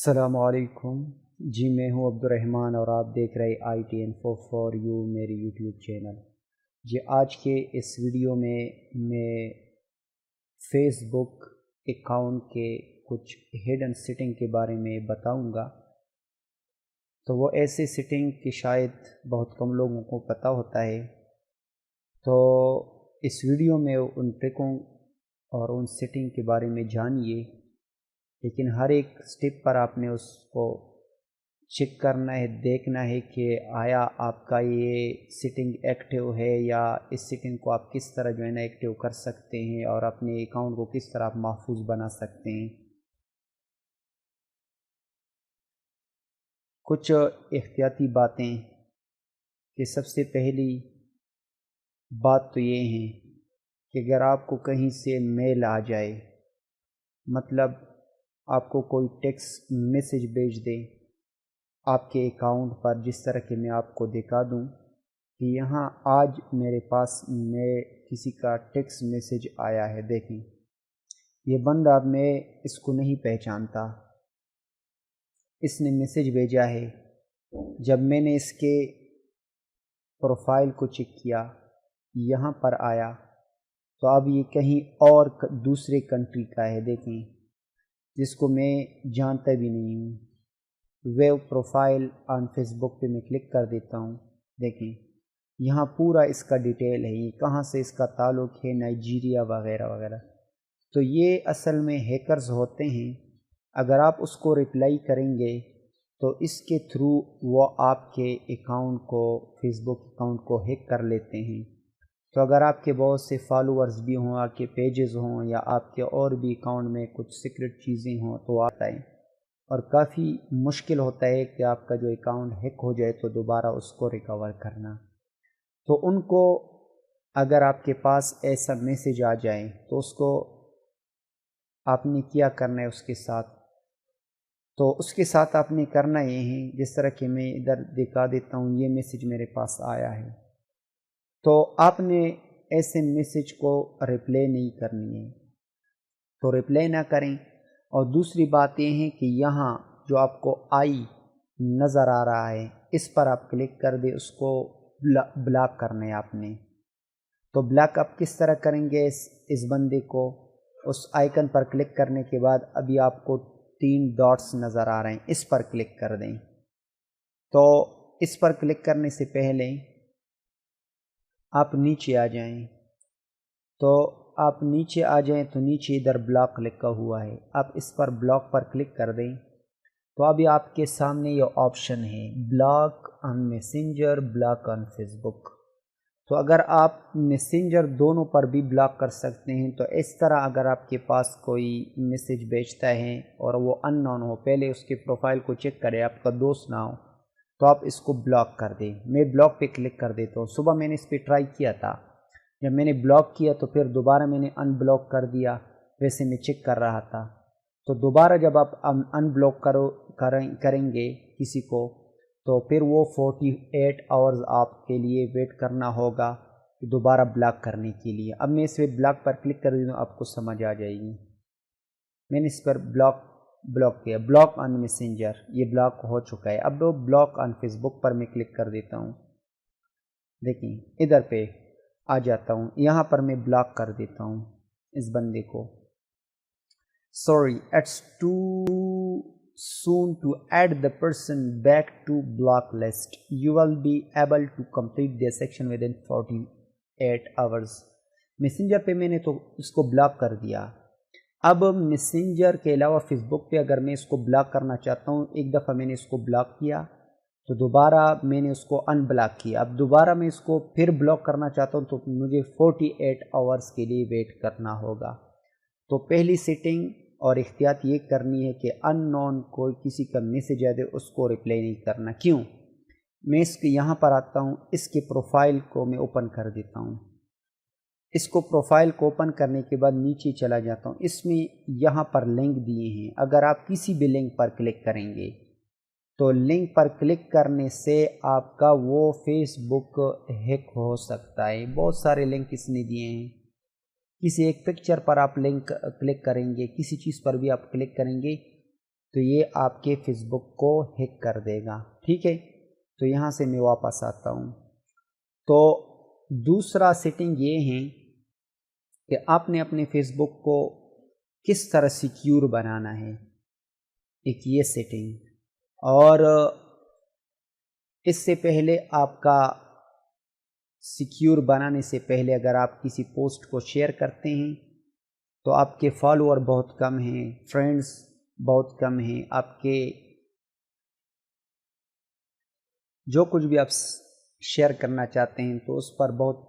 السلام علیکم جی، میں ہوں عبدالرحمن اور آپ دیکھ رہے I T info for you میری یوٹیوب چینل۔ جی، آج کے اس ویڈیو میں فیس بک اکاؤنٹ کے کچھ ہڈن سیٹنگ کے بارے میں بتاؤں گا۔ تو وہ ایسے سیٹنگ کہ شاید بہت کم لوگوں کو پتہ ہوتا ہے، تو اس ویڈیو میں ان ٹرکوں اور ان سیٹنگ کے بارے میں جانیے، لیکن ہر ایک سٹیپ پر آپ نے اس کو چیک کرنا ہے، دیکھنا ہے کہ آیا آپ کا یہ سیٹنگ ایکٹیو ہے، یا اس سیٹنگ کو آپ کس طرح جو ہے نا ایکٹیو کر سکتے ہیں اور اپنے اکاؤنٹ کو کس طرح آپ محفوظ بنا سکتے ہیں۔ کچھ احتیاطی باتیں کہ سب سے پہلی بات تو یہ ہے کہ اگر آپ کو کہیں سے میل آ جائے، مطلب آپ کو کوئی ٹیکسٹ میسج بھیج دے آپ کے اکاؤنٹ پر، جس طرح کہ میں آپ کو دکھا دوں کہ یہاں آج میرے پاس کسی کا ٹیکسٹ میسج آیا ہے۔ دیکھیں، یہ بندہ میں اس کو نہیں پہچانتا، اس نے میسج بھیجا ہے۔ جب میں نے اس کے پروفائل کو چیک کیا، یہاں پر آیا تو اب یہ کہیں اور دوسرے کنٹری کا ہے، دیکھیں، جس کو میں جانتا بھی نہیں ہوں۔ ویو پروفائل آن فیس بک پہ میں کلک کر دیتا ہوں۔ دیکھیں، یہاں پورا اس کا ڈیٹیل ہے، یہ کہاں سے اس کا تعلق ہے، نائجیریا وغیرہ وغیرہ۔ تو یہ اصل میں ہیکرز ہوتے ہیں، اگر آپ اس کو رپلائی کریں گے تو اس کے تھرو وہ آپ کے اکاؤنٹ کو، فیس بک اکاؤنٹ کو ہیک کر لیتے ہیں۔ تو اگر آپ کے بہت سے فالوورز بھی ہوں، آپ کے پیجز ہوں، یا آپ کے اور بھی اکاؤنٹ میں کچھ سیکرٹ چیزیں ہوں، تو آپ آئیں، اور کافی مشکل ہوتا ہے کہ آپ کا جو اکاؤنٹ ہیک ہو جائے تو دوبارہ اس کو ریکور کرنا۔ تو ان کو اگر آپ کے پاس ایسا میسج آ جائے تو اس کو آپ نے کیا کرنا ہے اس کے ساتھ، تو اس کے ساتھ آپ نے کرنا یہ ہے، جس طرح کہ میں ادھر دکھا دیتا ہوں، یہ میسج میرے پاس آیا ہے، تو آپ نے ایسے میسج کو رپلائی نہیں کرنی ہے، تو رپلائی نہ کریں۔ اور دوسری بات یہ ہے کہ یہاں جو آپ کو آئی نظر آ رہا ہے، اس پر آپ کلک کر دیں، اس کو بلاک کرنا ہے آپ نے۔ تو بلاک آپ کس طرح کریں گے اس بندے کو؟ اس آئیکن پر کلک کرنے کے بعد ابھی آپ کو 3 ڈاٹس نظر آ رہے ہیں، اس پر کلک کر دیں۔ تو اس پر کلک کرنے سے پہلے آپ نیچے آ جائیں، تو آپ نیچے آ جائیں تو نیچے ادھر بلاک لکھا ہوا ہے، آپ اس پر بلاک پر کلک کر دیں، تو ابھی آپ کے سامنے یہ آپشن ہے، block on Messenger, block on Facebook. تو اگر آپ میسنجر دونوں پر بھی بلاک کر سکتے ہیں، تو اس طرح اگر آپ کے پاس کوئی میسج بھیجتا ہے اور وہ ان نون ہو، پہلے اس کے پروفائل کو چیک کرے، آپ کا دوست نہ ہو، تو آپ اس کو بلاک کر دیں۔ میں بلاک پہ کلک کر دیتا ہوں۔ صبح میں نے اس پہ ٹرائی کیا تھا، جب میں نے بلاک کیا تو پھر دوبارہ میں نے ان بلاک کر دیا، ویسے میں چیک کر رہا تھا۔ تو دوبارہ جب آپ ان بلاک کریں گے کسی کو، تو پھر وہ 48 آورز آپ کے لیے ویٹ کرنا ہوگا دوبارہ بلاک کرنے کے لیے۔ اب میں اس پہ بلاک پر کلک کر دیتا ہوں، آپ کو سمجھ آ جائے گی۔ میں نے اس پر بلاک کیا، بلاک آن میسنجر، یہ بلاک ہو چکا ہے۔ اب بلاک آن فیس بک پر میں کلک کر دیتا ہوں۔ دیکھیں، ادھر پہ آ جاتا ہوں، یہاں پر میں بلاک کر دیتا ہوں اس بندے کو۔ Sorry, it's too soon to add the person back to block list. You will be able to complete this section within 48 hours. Messenger پہ میں نے تو اس کو بلاک کر دیا۔ اب میسنجر کے علاوہ فیس بک پہ اگر میں اس کو بلاک کرنا چاہتا ہوں، ایک دفعہ میں نے اس کو بلاک کیا تو دوبارہ میں نے اس کو ان بلاک کیا، اب دوبارہ میں اس کو پھر بلاک کرنا چاہتا ہوں تو مجھے 48 آورز کے لیے ویٹ کرنا ہوگا۔ تو پہلی سیٹنگ اور احتیاط یہ کرنی ہے کہ ان نون کوئی کسی کا میسج آئے اس کو رپلائی نہیں کرنا۔ کیوں؟ میں اس کے یہاں پر آتا ہوں، اس کے پروفائل کو میں اوپن کر دیتا ہوں۔ اس کو پروفائل کو اوپن کرنے کے بعد نیچے چلا جاتا ہوں، اس میں یہاں پر لنک دیے ہیں، اگر آپ کسی بھی لنک پر کلک کریں گے تو لنک پر کلک کرنے سے آپ کا وہ فیس بک ہیک ہو سکتا ہے۔ بہت سارے لنک اس نے دیے ہیں، کسی ایک پکچر پر آپ لنک کلک کریں گے، کسی چیز پر بھی آپ کلک کریں گے تو یہ آپ کے فیس بک کو ہیک کر دے گا. ٹھیک ہے، تو یہاں سے میں واپس آتا ہوں. تو دوسرا سیٹنگ یہ ہے کہ آپ نے اپنے فیس بک کو کس طرح سیکیور بنانا ہے، ایک یہ سیٹنگ. اور اس سے پہلے آپ کا سیکیور بنانے سے پہلے اگر آپ کسی پوسٹ کو شیئر کرتے ہیں تو آپ کے فالوور بہت کم ہیں، فرینڈز بہت کم ہیں، آپ کے جو کچھ بھی آپ شیئر کرنا چاہتے ہیں تو اس پر بہت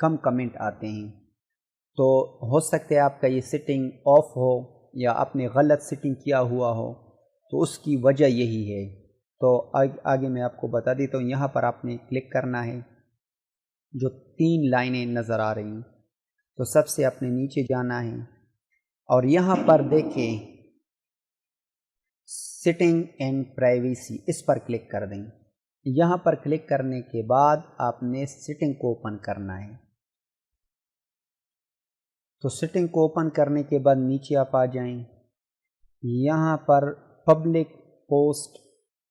کم کمنٹ آتے ہیں. تو ہو سکتا ہے آپ کا یہ سیٹنگ آف ہو یا آپ نے غلط سیٹنگ کیا ہوا ہو، تو اس کی وجہ یہی ہے. تو آگے میں آپ کو بتا دیتا ہوں. یہاں پر آپ نے کلک کرنا ہے، جو 3 لائنیں نظر آ رہی ہیں، تو سب سے آپ نے نیچے جانا ہے اور یہاں پر دیکھیں سیٹنگ اینڈ پرائیویسی، اس پر کلک کر دیں. یہاں پر کلک کرنے کے بعد آپ نے سیٹنگ کو اوپن کرنا ہے. تو سیٹنگ کو اوپن کرنے کے بعد نیچے آپ آ جائیں، یہاں پر پبلک پوسٹ،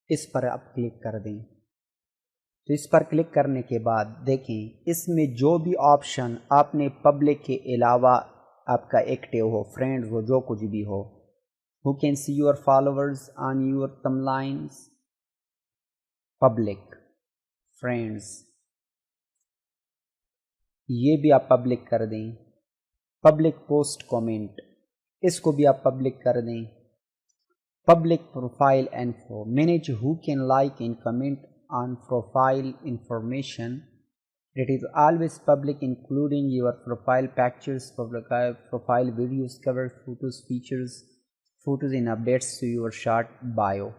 اس پر آپ کلک کر دیں. تو اس پر کلک کرنے کے بعد دیکھیں اس میں جو بھی آپشن آپ نے پبلک کے علاوہ آپ کا ایکٹیو ہو، فرینڈز ہو، جو کچھ بھی ہو، who can see your followers on your timelines، public, friends, یہ بھی آپ پبلک کر دیں. پبلک پوسٹ کومنٹ، اس کو بھی آپ پبلک کر دیں. Public profile info, manage who can like and comment on profile information. It is always public including your profile pictures, profile videos, cover photos, features, photos and updates to your short bio.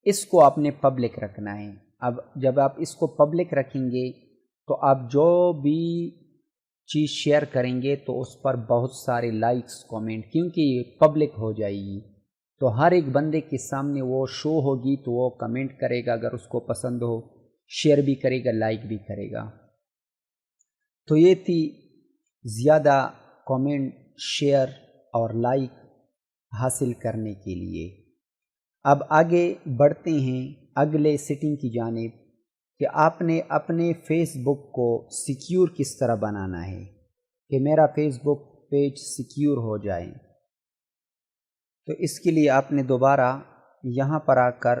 اس کو آپ نے public رکھنا ہے. اب جب آپ اس کو public رکھیں گے تو آپ جو بھی چیز شیئر کریں گے تو اس پر بہت سارے لائکس، کومنٹ، کیونکہ یہ پبلک ہو جائے گی تو ہر ایک بندے کے سامنے وہ شو ہوگی، تو وہ کمنٹ کرے گا، اگر اس کو پسند ہو شیئر بھی کرے گا، لائک بھی کرے گا. تو یہ تھی زیادہ کومنٹ، شیئر اور لائک حاصل کرنے کے لیے. اب آگے بڑھتے ہیں اگلے سیٹنگ کی جانب کہ آپ نے اپنے فیس بک کو سیکیور کس طرح بنانا ہے کہ میرا فیس بک پیج سیکیور ہو جائے. تو اس کے لیے آپ نے دوبارہ یہاں پر آ کر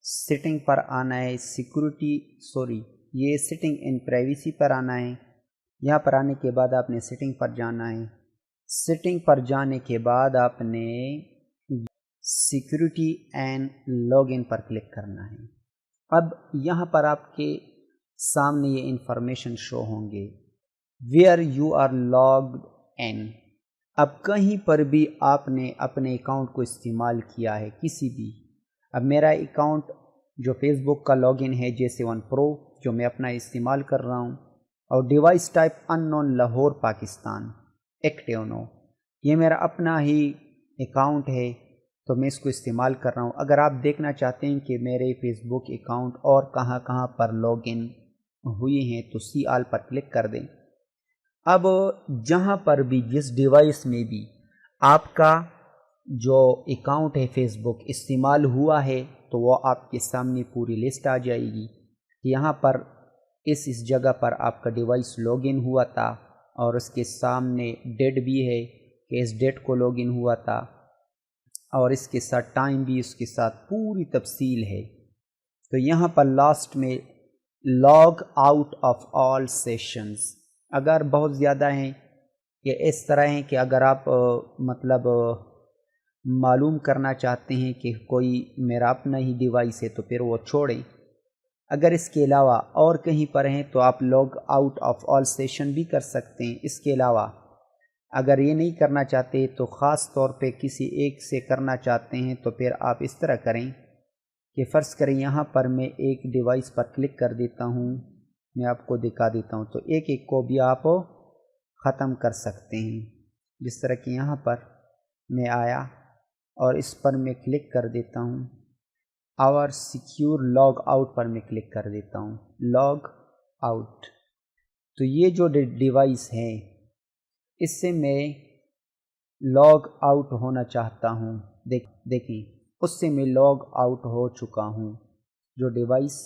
سیٹنگ پر آنا ہے، یہ سیٹنگ اینڈ پرائیویسی پر آنا ہے. یہاں پر آنے کے بعد آپ نے سیٹنگ پر جانا ہے. سیٹنگ پر جانے کے بعد آپ نے security and log in per click کرنا ہے. اب یہاں پر آپ کے سامنے یہ انفارمیشن شو ہوں گے، ویئر یو آر لاگڈ ان. اب کہیں پر بھی آپ نے اپنے اکاؤنٹ کو استعمال کیا ہے، کسی بھی. اب میرا اکاؤنٹ جو فیس بک کا لاگ ان ہے J7 Pro جو میں اپنا استعمال کر رہا ہوں، اور ڈیوائس ٹائپ ان نون لاہور پاکستان ایکٹیو نو، یہ میرا اپنا ہی اکاؤنٹ ہے تو میں اس کو استعمال کر رہا ہوں. اگر آپ دیکھنا چاہتے ہیں کہ میرے فیس بک اکاؤنٹ اور کہاں کہاں پر لاگ ان ہوئے ہیں تو سی آل پر کلک کر دیں. اب جہاں پر بھی جس ڈیوائس میں بھی آپ کا جو اکاؤنٹ ہے فیس بک استعمال ہوا ہے تو وہ آپ کے سامنے پوری لسٹ آ جائے گی. یہاں پر اس جگہ پر آپ کا ڈیوائس لاگ ان ہوا تھا اور اس کے سامنے ڈیٹ بھی ہے کہ اس ڈیٹ کو لاگ ان ہوا تھا، اور اس کے ساتھ ٹائم بھی اس کے ساتھ پوری تفصیل ہے. تو یہاں پر لاسٹ میں log out of all sessions, اگر بہت زیادہ ہیں کہ اس طرح ہیں کہ اگر آپ معلوم کرنا چاہتے ہیں کہ کوئی میرا اپنا ہی ڈیوائس ہے تو پھر وہ چھوڑیں. اگر اس کے علاوہ اور کہیں پر ہیں تو آپ log out of all session بھی کر سکتے ہیں. اس کے علاوہ اگر یہ نہیں کرنا چاہتے تو خاص طور پہ کسی ایک سے کرنا چاہتے ہیں تو پھر آپ اس طرح کریں کہ فرض کریں یہاں پر میں ایک ڈیوائس پر کلک کر دیتا ہوں، میں آپ کو دکھا دیتا ہوں، تو ایک ایک کو بھی آپ ختم کر سکتے ہیں. جس طرح کہ یہاں پر میں آیا اور اس پر میں کلک کر دیتا ہوں، آور سیکیور لاگ آؤٹ پر میں کلک کر دیتا ہوں، لاگ آؤٹ. تو یہ جو ڈیوائس ہے اس سے میں لاگ آؤٹ ہونا چاہتا ہوں. دیکھ دیکھیں اس سے میں لاگ آؤٹ ہو چکا ہوں جو ڈیوائس،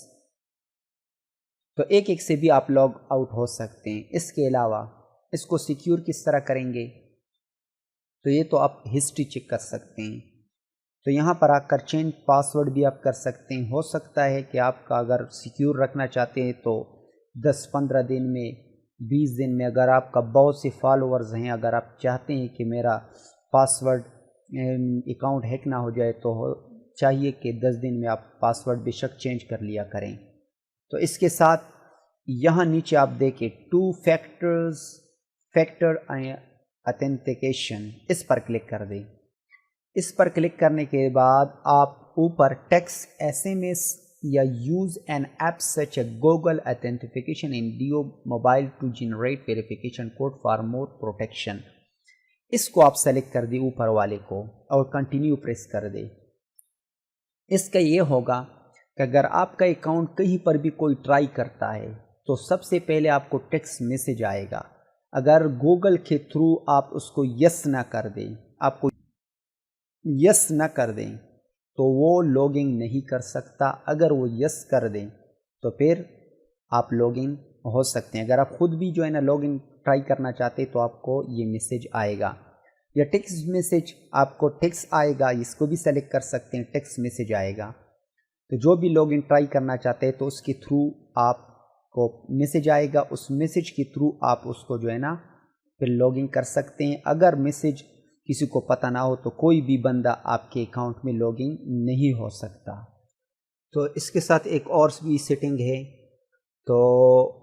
تو ایک ایک سے بھی آپ لاگ آؤٹ ہو سکتے ہیں۔ اس کے علاوہ اس کو سیکیور کس طرح کریں گے، تو یہ تو آپ ہسٹری چیک کر سکتے ہیں۔ تو یہاں پر آ کر چینج پاسورڈ بھی آپ کر سکتے ہیں۔ ہو سکتا ہے کہ آپ کا اگر سیکیور رکھنا چاہتے ہیں تو 10-15 دن میں، 20 دن میں، اگر آپ کا بہت سے فالوورز ہیں، اگر آپ چاہتے ہیں کہ میرا پاسورڈ اکاؤنٹ ہیک نہ ہو جائے تو چاہیے کہ 10 دن میں آپ پاسورڈ بے شک چینج کر لیا کریں۔ تو اس کے ساتھ یہاں نیچے آپ دیکھیں 2 فیکٹر اتھینٹیکیشن، اس پر کلک کر دیں۔ اس پر کلک کرنے کے بعد آپ اوپر ٹیکسٹ SMS یا use an app such a Google authentication in your mobile to generate verification code for more protection, اس کو آپ سلیکٹ کر دیں اوپر والے کو اور کنٹینیو پریس کر دیں۔ اس کا یہ ہوگا کہ اگر آپ کا اکاؤنٹ کہیں پر بھی کوئی ٹرائی کرتا ہے تو سب سے پہلے آپ کو ٹیکسٹ میسج آئے گا۔ اگر گوگل کے تھرو آپ اس کو یس نہ کر دیں، آپ کو یس نہ کر دیں تو وہ لاگ ان نہیں کر سکتا۔ اگر وہ یس کر دیں تو پھر آپ لاگ ان ہو سکتے ہیں۔ اگر آپ خود بھی جو ہے نا لاگ ان ٹرائی کرنا چاہتے تو آپ کو یہ میسج آئے گا، یا ٹیکسٹ میسج آپ کو ٹیکسٹ آئے گا، اس کو بھی سلیکٹ کر سکتے ہیں، ٹیکسٹ میسج آئے گا۔ تو جو بھی لاگ ان ٹرائی کرنا چاہتے ہیں تو اس کے تھرو آپ کو میسج آئے گا، اس میسج کے تھرو آپ اس کو جو ہے نا پھر لاگ ان کر سکتے ہیں۔ اگر میسج کسی کو پتہ نہ ہو تو کوئی بھی بندہ آپ کے اکاؤنٹ میں لاگ ان نہیں ہو سکتا۔ تو اس کے ساتھ ایک اور بھی سیٹنگ ہے، تو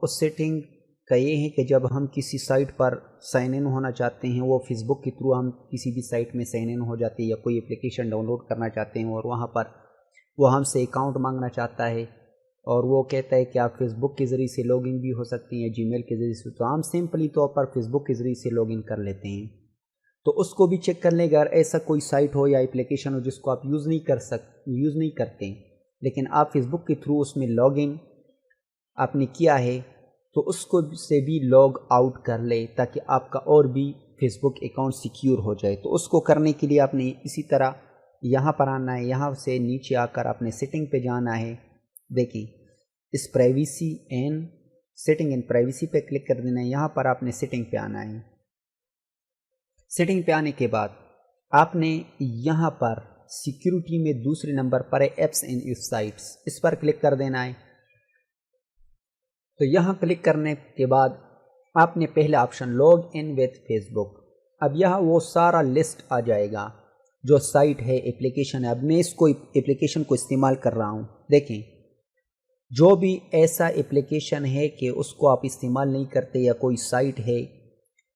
اس سیٹنگ کا یہ ہے کہ جب ہم کسی سائٹ پر سائن ان ہونا چاہتے ہیں، وہ فیس بک کے تھرو ہم کسی بھی سائٹ میں سائن ان ہو جاتے ہیں، یا کوئی اپلیکیشن ڈاؤن لوڈ کرنا چاہتے ہیں اور وہاں پر وہ ہم سے اکاؤنٹ مانگنا چاہتا ہے اور وہ کہتا ہے کہ آپ فیس بک کے ذریعے سے لاگ ان بھی ہو سکتی ہیں، جی میل کے ذریعے سے، تو ہم سمپلی طور پر فیس بک کے ذریعے سے لاگ ان کر لیتے ہیں۔ تو اس کو بھی چیک کر لیں اگر ایسا کوئی سائٹ ہو یا اپلیکیشن ہو جس کو آپ یوز نہیں کرتے لیکن آپ فیس بک کے تھرو اس میں لاگ ان آپ نے کیا ہے، تو اس کو سے بھی لاگ آؤٹ کر لے تاکہ آپ کا اور بھی فیس بک اکاؤنٹ سیکیور ہو جائے۔ تو اس کو کرنے کے لیے آپ نے اسی طرح یہاں پر آنا ہے، یہاں سے نیچے آ کر آپ نے سیٹنگ پہ جانا ہے۔ دیکھیں اس privacy and setting and privacy پہ کلک کر دینا ہے، یہاں پر آپ نے سیٹنگ پہ آنا ہے۔ سیٹنگ پہ آنے کے بعد آپ نے یہاں پر سیکیورٹی میں دوسرے نمبر پر ہے ایپس اینڈ ویب سائٹس، اس پر کلک کر دینا ہے۔ تو یہاں کلک کرنے کے بعد آپ نے پہلا option log in with Facebook, اب یہاں وہ سارا لسٹ آ جائے گا جو سائٹ ہے، اپلیکیشن ہے۔ اب میں اس کو اپلیکیشن کو استعمال کر رہا ہوں۔ دیکھیں جو بھی ایسا اپلیکیشن ہے کہ اس کو آپ استعمال نہیں کرتے یا کوئی سائٹ ہے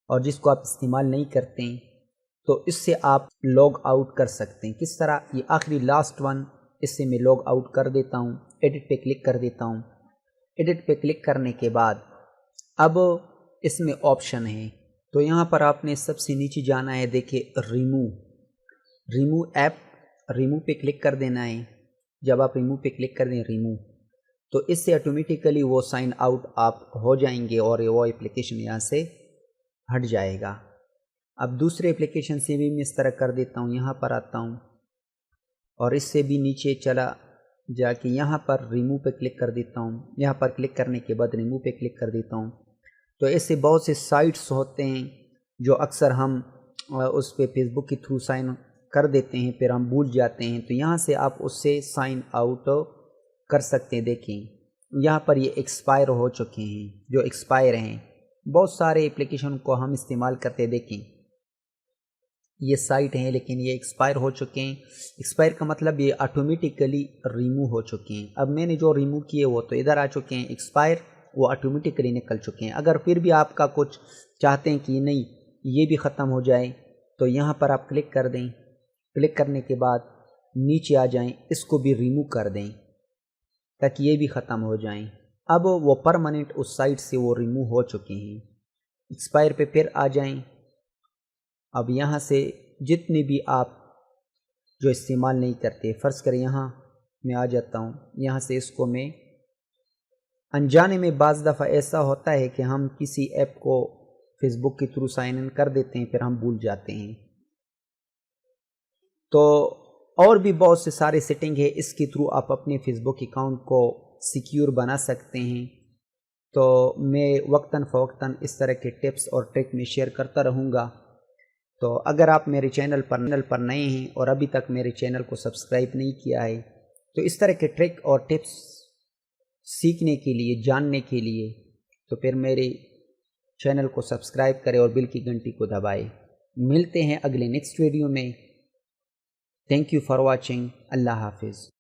اور جس کو آپ استعمال نہیں کرتے ہیں تو اس سے آپ لاگ آؤٹ کر سکتے ہیں۔ کس طرح؟ یہ آخری لاسٹ ون، اس سے میں لاگ آؤٹ کر دیتا ہوں، ایڈٹ پہ کلک کر دیتا ہوں۔ ایڈٹ پہ کلک کرنے کے بعد اب اس میں آپشن ہے، تو یہاں پر آپ نے سب سے نیچے جانا ہے، دیکھیں ریمو ایپ، ریمو پہ کلک کر دینا ہے۔ جب آپ ریمو پہ کلک کر دیں ریمو، تو اس سے آٹومیٹیکلی وہ سائن آؤٹ آپ ہو جائیں گے اور وہ اپلیکیشن یہاں سے ہٹ جائے گا۔ اب دوسرے اپلیکیشن سے بھی میں اس طرح کر دیتا ہوں، یہاں پر آتا ہوں اور اس سے بھی نیچے چلا جا کے یہاں پر ریمو پہ کلک کر دیتا ہوں۔ یہاں پر کلک کرنے کے بعد ریمو پہ کلک کر دیتا ہوں۔ تو ایسے بہت سے سائٹس ہوتے ہیں جو اکثر ہم اس پہ فیس بک کے تھرو سائن کر دیتے ہیں، پھر ہم بھول جاتے ہیں، تو یہاں سے آپ اس سے سائن آؤٹ کر سکتے ہیں۔ دیکھیں یہاں پر یہ ایکسپائر ہو چکے ہیں، جو ایکسپائر ہیں، بہت سارے اپلیکیشن کو ہم استعمال کرتے، دیکھیں یہ سائٹ ہیں لیکن یہ ایکسپائر ہو چکے ہیں۔ ایکسپائر کا مطلب یہ آٹومیٹیکلی ریمو ہو چکے ہیں۔ اب میں نے جو ریمو کیے وہ تو ادھر آ چکے ہیں، ایکسپائر وہ آٹومیٹیکلی نکل چکے ہیں۔ اگر پھر بھی آپ کا کچھ چاہتے ہیں کہ یہ نہیں یہ بھی ختم ہو جائے تو یہاں پر آپ کلک کر دیں، کلک کرنے کے بعد نیچے آ جائیں، اس کو بھی ریمو کر دیں تاکہ یہ بھی ختم ہو جائیں۔ اب وہ پرماننٹ اس سائٹ سے وہ ریمو ہو چکے ہیں۔ ایکسپائر پہ پھر آ جائیں۔ اب یہاں سے جتنے بھی آپ جو استعمال نہیں کرتے، فرض کریں یہاں میں آ جاتا ہوں، یہاں سے اس کو میں انجانے میں بعض دفعہ ایسا ہوتا ہے کہ ہم کسی ایپ کو فیس بک کے تھرو سائن ان کر دیتے ہیں، پھر ہم بھول جاتے ہیں۔ تو اور بھی بہت سے سارے سیٹنگ ہے، اس کے تھرو آپ اپنے فیس بک اکاؤنٹ کو سیکیور بنا سکتے ہیں۔ تو میں وقتاً فوقتاً اس طرح کے ٹپس اور ٹرک میں شیئر کرتا رہوں گا۔ تو اگر آپ میرے چینل پر نئے ہیں اور ابھی تک میرے چینل کو سبسکرائب نہیں کیا ہے تو اس طرح کے ٹرک اور ٹپس سیکھنے کے لیے، جاننے کے لیے، تو پھر میرے چینل کو سبسکرائب کریں اور بیل کی گھنٹی کو دبائیں۔ ملتے ہیں اگلے نیکسٹ ویڈیو میں۔ Thank you for watching. اللہ حافظ۔